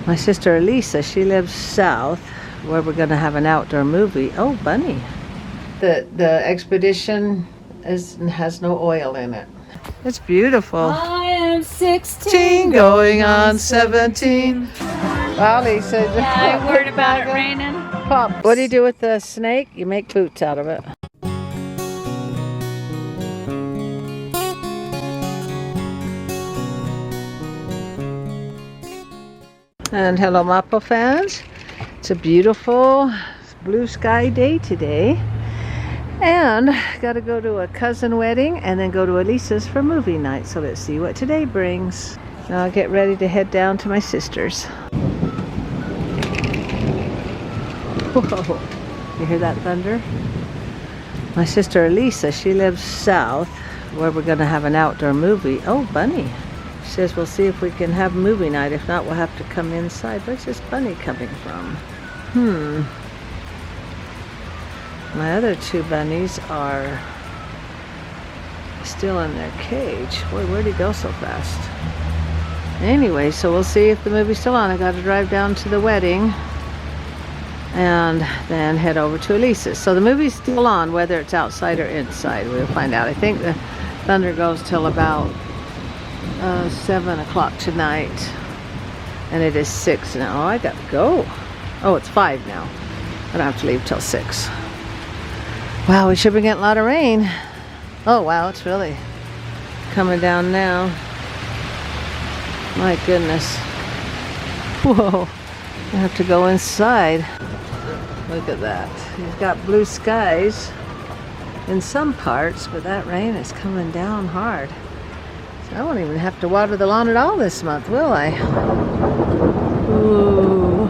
My sister Elisa, she lives south where we're going to have an outdoor movie. Oh, bunny. The expedition has no oil in it. It's beautiful. I am 16 going on 17. Well, Lisa. Yeah, I worried about it raining. Pop. What do you do with the snake? You make boots out of it. And hello, Mapo fans. It's a beautiful blue sky day today. And got to go to a cousin wedding and then go to Elisa's for movie night. So let's see what today brings. Now I'll get ready to head down to my sister's. Whoa, you hear that thunder? My sister Elisa, she lives south where we're going to have an outdoor movie. Oh, bunny. She says we'll see if we can have movie night. If not, we'll have to come inside. Where's this bunny coming from? My other two bunnies are still in their cage. Boy, where'd he go so fast? Anyway, so we'll see if the movie's still on. I got to drive down to the wedding and then head over to Elisa's. So the movie's still on, whether it's outside or inside. We'll find out. I think the thunder goes till about 7 o'clock tonight. And it is 6 now. Oh, I got to go. Oh, it's 5 now. I don't have to leave till 6. Wow, we should be getting a lot of rain. Oh, wow, it's really coming down now. My goodness. Whoa, I have to go inside. Look at that. You've got blue skies in some parts, but that rain is coming down hard. So I won't even have to water the lawn at all this month, will I? Ooh,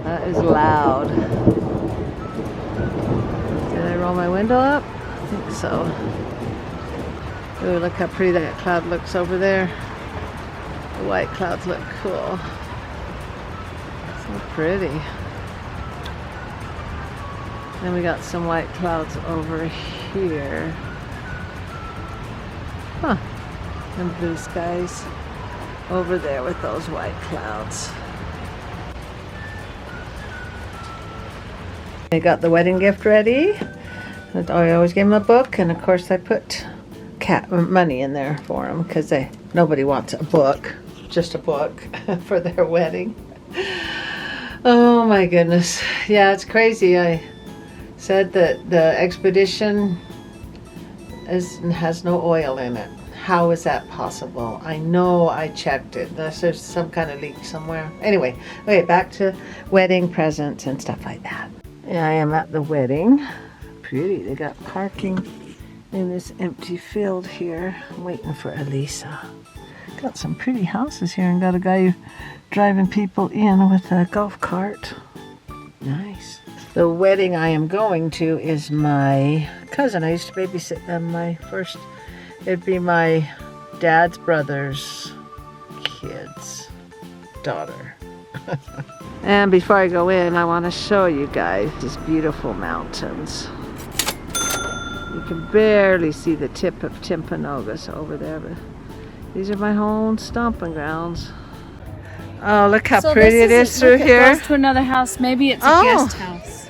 that is loud. Did I roll my window up? I think so. Ooh, look how pretty that cloud looks over there. The white clouds look cool. So pretty. Then we got some white clouds over here. Huh. And blue skies over there with those white clouds. I got the wedding gift ready. I always gave them a book, and of course I put money in there for them because nobody wants a book, just a book for their wedding. Oh my goodness. Yeah, it's crazy. I said that the expedition has no oil in it. How is that possible? I know I checked it. There's some kind of leak somewhere. Anyway, okay, back to wedding presents and stuff like that. Yeah, I am at the wedding. Pretty. They got parking in this empty field here. I'm waiting for Elisa. Got some pretty houses here and got a guy driving people in with a golf cart. Nice. The wedding I am going to is my cousin. I used to babysit them. It'd be my dad's brother's kid's daughter. And before I go in, I want to show you guys these beautiful mountains. You can barely see the tip of Timpanogos over there, but these are my home stomping grounds. Oh, look how pretty it is through here. It goes to another house. Maybe it's a guest house.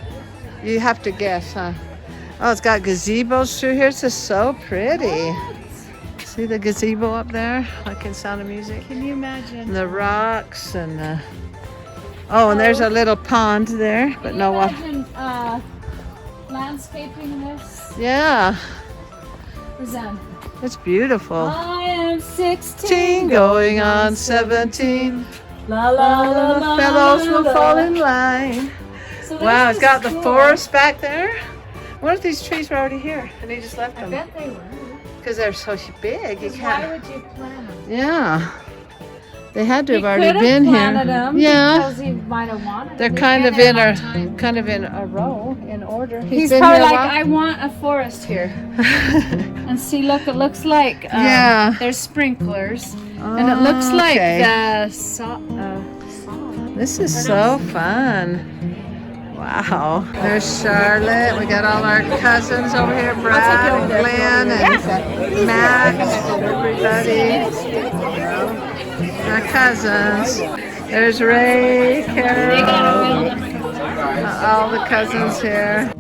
You have to guess, huh? Oh, it's got gazebos through here. This is so pretty. What? See the gazebo up there, like in Sound of Music? Can you imagine? And the rocks and the... Oh, and there's a little pond there, but no water. Can you imagine landscaping this? Yeah. Present. It's beautiful. I am 16 going on 17. La la la la. Fellows will la. fall in line. So Wow, it's got the cool. forest back there. What if these trees were already here and they just left I them? bet they were. Because they're so big, you Why can't. would you plant them? Yeah, they had to He have already could been have here. planted them Yeah, because he might have wanted they're them. He's kind been of there in a long a time. row in order. He's been probably here a like, while. I want a forest here. And see, look, it looks like Yeah. there's sprinklers, and it looks like okay. the This is so fun. Wow. There's Charlotte. We got all our cousins over here, Brad and Glenn and Matt, everybody. My cousins. There's Ray, Carol, all the cousins here.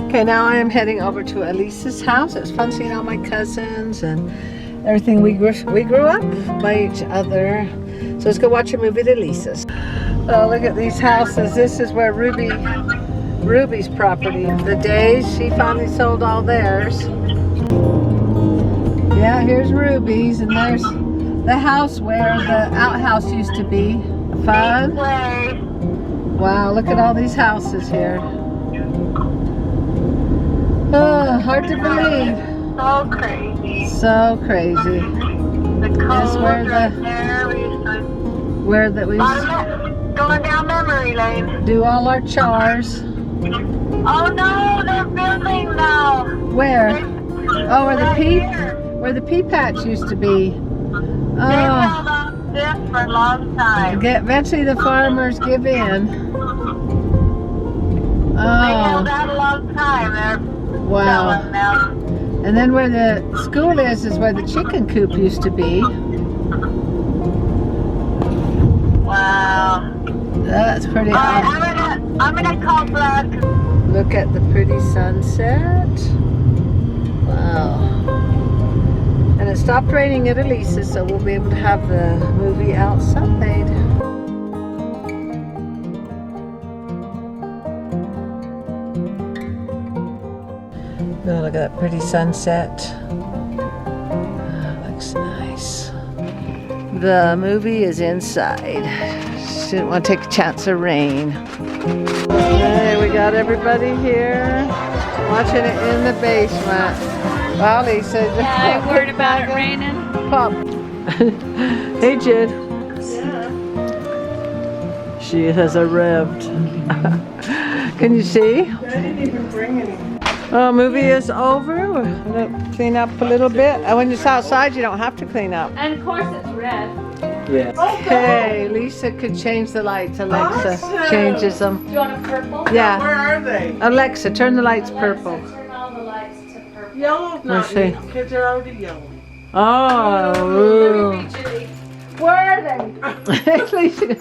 Okay, now I am heading over to Elisa's house. It's fun seeing all my cousins and everything. We grew up by each other. So let's go watch a movie at Elisa's. Oh, look at these houses. This is where Ruby's property. The days she finally sold all theirs. Yeah, here's Ruby's, and there's the house where the outhouse used to be. Fun. Wow, look at all these houses here. Oh, hard to believe. So crazy. So crazy. The That's colors where we going down memory lane. do all our chores. Oh no, they're building now. Where? Oh, Right where the pea patch used to be. They Oh, held on this for a long time. eventually the farmers give in. They held Oh, out a long time. They're wow. selling now. And then where the school is where the chicken coop used to be. Wow. That's pretty All right, awesome. I'm gonna call back. Look at the pretty sunset. Wow. And it stopped raining at Elisa's, so we'll be able to have the movie outside. Oh, look at that pretty sunset. Oh, looks nice. The movie is inside. She didn't want to take a chance of rain. Okay, we got everybody here watching it in the basement. Wow, Lisa. Yeah, I worried about it raining. Pop. Hey, Jid. She has arrived. Can you see? I didn't even bring any. Oh, movie is over. We're gonna clean up a little bit. And when it's outside, you don't have to clean up. And of course it's red. Okay, Lisa could change the lights. Alexa Awesome. changes them. Do you want a purple? Yeah. Where are they? Alexa, turn the lights purple. Alexa, turn all the lights to purple. Yellow's not Let's see. needed because they're already yellow. Oh. Where are they? Lisa,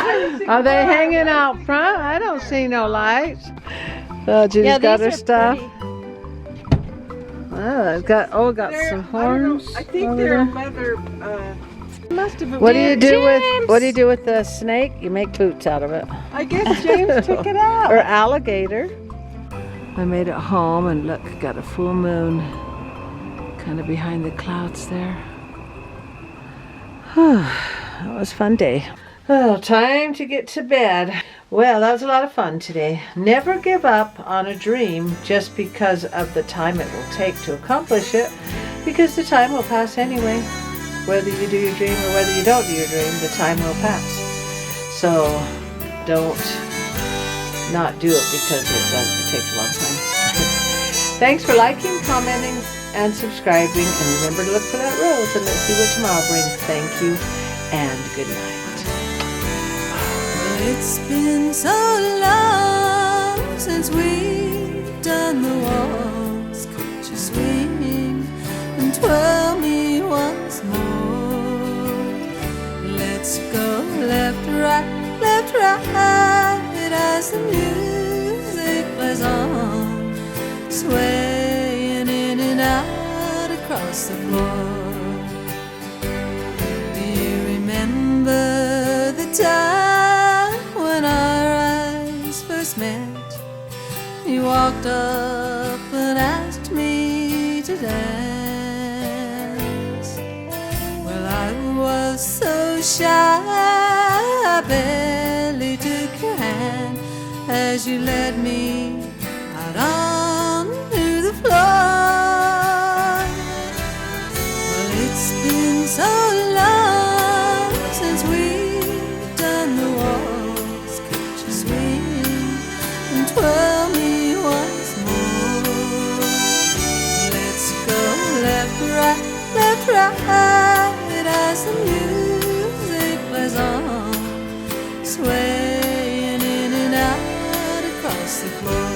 are they hanging out front? I don't see no lights. Oh, Judy's got her stuff. Oh, it's got They're- some I don't horns. know, I think over they're there. leather. Must have been. What do you do with James. what do you do with the snake? You make boots out of it. I guess James took it out. Or alligator. I made it home and look, got a full moon kind of behind the clouds there. That was a fun day. Oh, time to get to bed. Well, that was a lot of fun today. Never give up on a dream just because of the time it will take to accomplish it, because the time will pass anyway. Whether you do your dream or whether you don't do your dream, the time will pass. So don't not do it because it takes a long time. Thanks for liking, commenting, and subscribing. And remember to look for that rose, and let's see what tomorrow brings. Thank you and good night. It's been so long since we've done the waltz. Could you swing and twirl me once more? Let's go left, right as the music plays on, swaying in and out across the floor. Do you remember the time when our eyes first met? You walked up and asked me to dance. Well, I was so shy, I barely took your hand as you led me out onto the floor. Well, it's been so long since we've done the waltz. and twirl me once more. Let's go left, right as the music plays on, swaying in and out across the floor.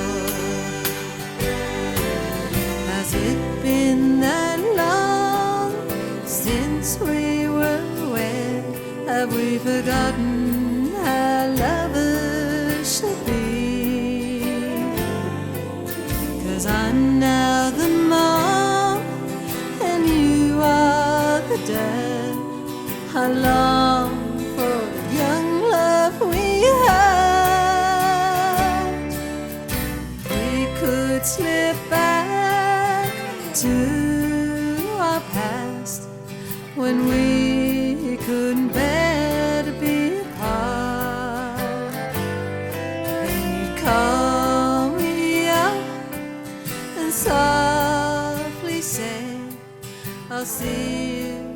Has it been that long since we were wed? Have we forgotten how lovers should be? 'Cause I'm now the mom and you are the dad. I long for the young love we had. We could slip back to our past when we couldn't bear to be apart. Then you call me up and softly say, I'll see you